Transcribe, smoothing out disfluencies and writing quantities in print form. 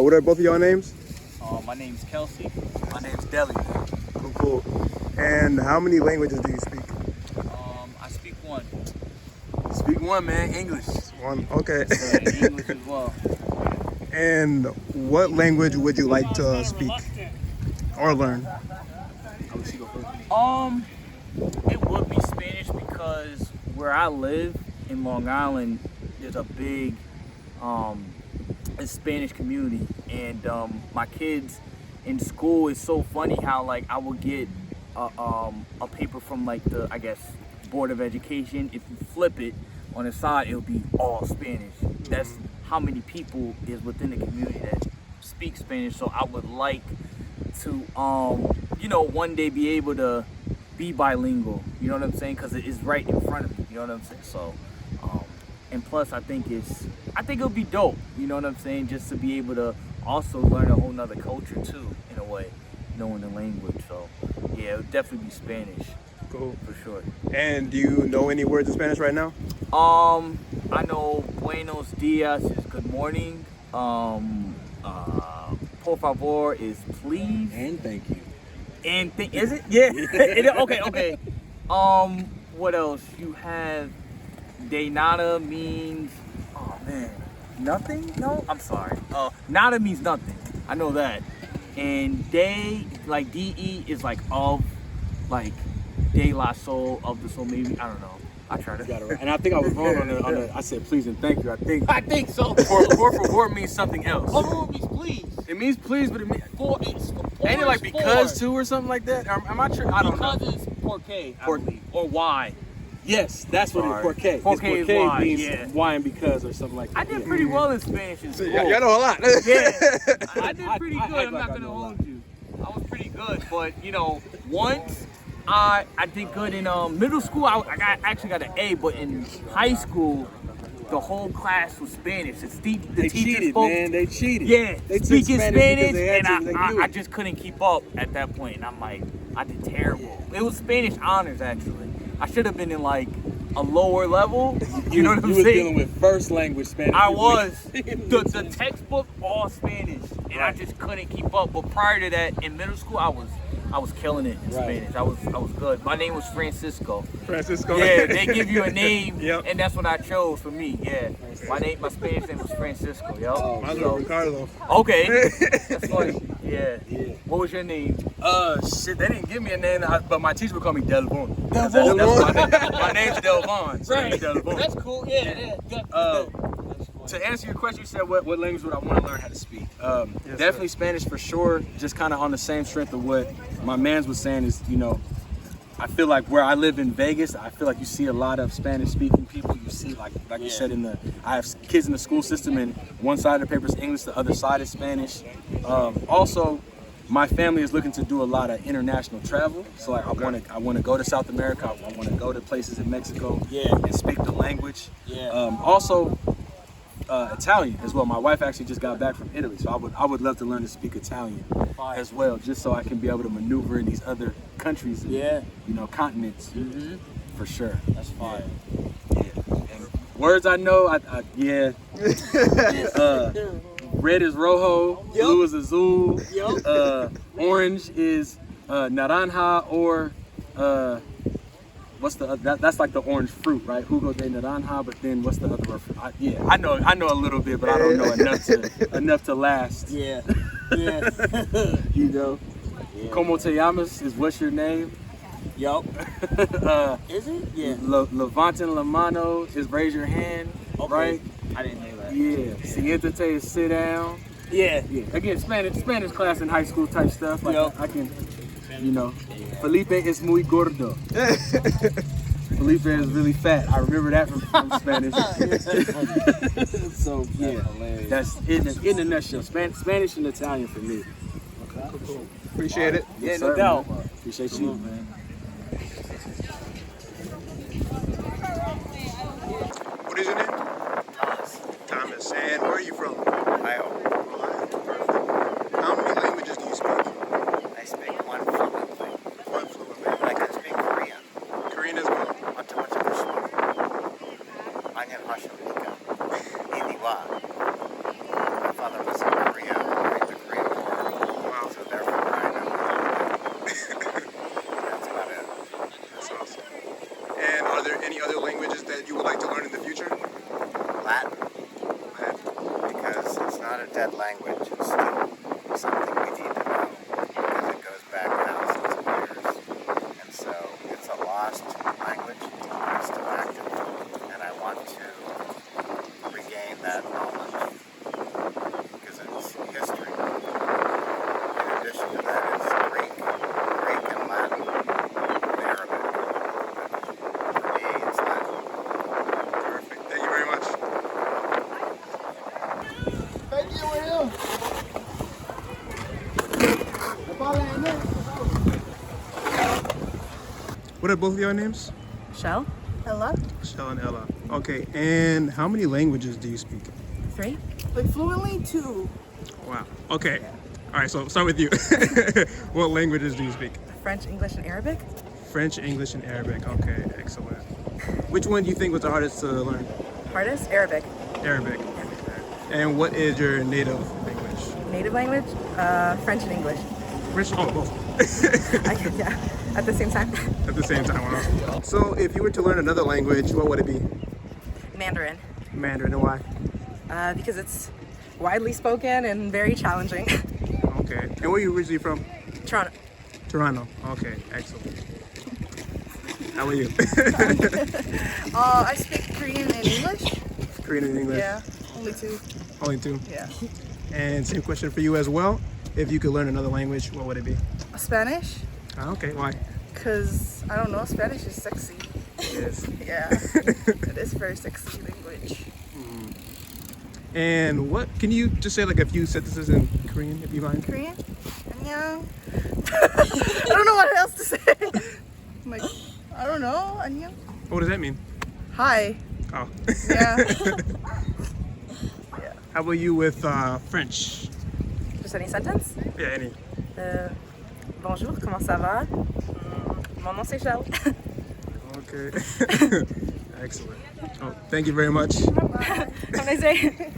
What are both of y'all names? My name's Kelsey. My name's Deli. Cool, cool. And how many languages do you speak? I speak one. Speak one, man. English. One. Okay. English as well. And what language would you like to speak or learn? It would be Spanish because where I live in Long Island, there's a big Spanish community, and my kids in school, it's so funny how like I will get a paper from like the, I guess, Board of Education. If you flip it on the side, it'll be all Spanish. That's how many people is within the community that speak Spanish. So I would like to one day be able to be bilingual, you know what I'm saying, because it is right in front of me, you know what I'm saying. So and plus I think it'll be dope, you know what I'm saying, just to be able to also learn a whole nother culture too, in a way, knowing the language. So yeah, it would definitely be Spanish. Cool. For sure. And do you know any words in Spanish right now? I know buenos dias is good morning. Por favor is please. And thank you. And is it? Yeah. Okay. What else? You have de nada means, oh man, nothing? No, I'm sorry. Nada means nothing. I know that. And de, like de, is like of, like de la soul, of the soul, maybe. I don't know. I tried to. Got it right. And I think I was wrong on the I said please and thank you. I think so. Por favor means something else. Por favor means please. It means please, but it means ain't it Or like it's because for. too or something like that? Am I true? I don't know. Because it's porque, I believe. Or why. Yes, that's what it's porque. Porque is why, means yeah. why and because or something like that. I did pretty well in Spanish in school. Y'all know a lot. Yeah, I did pretty good. I'm not I gonna know a lot. hold you. I was pretty good, but once I did good in middle school. I actually got an A, but in high school, the whole class was Spanish. The They teacher cheated, spoke, man. They cheated. yeah, They took speaking Spanish, because they had and to, they knew I it. just couldn't keep up at that point. And I'm like, I did terrible. It was Spanish honors actually. I should have been in like a lower level. You know what I'm You was saying? dealing with first language Spanish. I was. The textbook all Spanish, and I just couldn't keep up. But prior to that, in middle school, I was killing it in Spanish. I was good. My name was Francisco. Francisco. Yeah, they give you a name, Yep. and that's what I chose for me. Yeah, my Spanish name was Francisco. Yo. Mine's Ricardo. Okay, that's funny. Yeah. What was your name? Shit, they didn't give me a name, but my teacher would call me Delvon. That's Delvon. my name. My name's Delvon. So Right. Delvon. That's cool. Yeah. To answer your question, you said what language would I want to learn how to speak? Definitely Spanish for sure. Just kind of on the same strength of what my man's was saying is, I feel like where I live in Vegas, I feel like you see a lot of Spanish speaking people. You see like you said I have kids in the school system, and one side of the paper is English, the other side is Spanish. Also, my family is looking to do a lot of international travel. So like I want to go to South America. I want to go to places in Mexico and speak the language. Also, Italian as well. My wife actually just got back from Italy, so I would love to learn to speak Italian as well, just so I can be able to maneuver in these other countries and continents. For sure. That's fine. And words I know, red is rojo, blue is azul, orange is naranja, or what's the that's like the orange fruit, right? Jugo de naranja, but then what's the other word for I know a little bit, but I don't know enough to last. Yeah. Como te llamas is what's your name? Yup. Is it? Yeah. Levanten la mano is raise your hand, right? I didn't know that. Yeah. Siéntate is sit down. Yeah. Again, Spanish class in high school type stuff. Like I can, Felipe es muy gordo. Felipe is really fat. I remember that from Spanish. So that's in a nutshell. Spanish and Italian for me. Cool. Appreciate it. Yeah, no doubt. Appreciate you, man. What is your name? Thomas. And where are you from? Ohio. Perfect. How many languages do you speak? I speak one fluently. One fluently. I can speak Korean. Korean as well. Macam-macam bersuara. Banyak bahasa mereka. Inilah. My father was in Korea. What are both of your names? Shell? Ella? Shell and Ella. Okay, and how many languages do you speak? 3? Like fluently 2. Wow. Okay. All right, so start with you. What languages do you speak? French, English, and Arabic? French, English, and Arabic. Okay, excellent. Which one do you think was the hardest to learn? Hardest? Arabic. Arabic. And what is your native language? Native language? French and English. French? Oh, both. Yeah, at the same time. At the same time. Wow. So if you were to learn another language, what would it be? Mandarin. Mandarin, and why? Because it's widely spoken and very challenging. Okay. And where are you originally from? Toronto. Toronto. Okay, excellent. How are you? I speak Korean and English. Korean and English? Yeah, only 2. Only 2? Yeah. And same question for you as well. If you could learn another language, what would it be? Spanish, Okay, why? because I don't know, Spanish is sexy. Yes. Yeah, it is very sexy language. And what, can you just say like a few sentences in Korean, if you mind? Korean? 안녕. I don't know what else to say. Like, I don't know. 안녕. What does that mean? Hi. Oh. Yeah. How about you with French? Just any sentence? Yeah, any. Bonjour, comment ça va? Mon nom c'est Shell. Okay. Excellent. Oh, thank you very much. Have a nice day.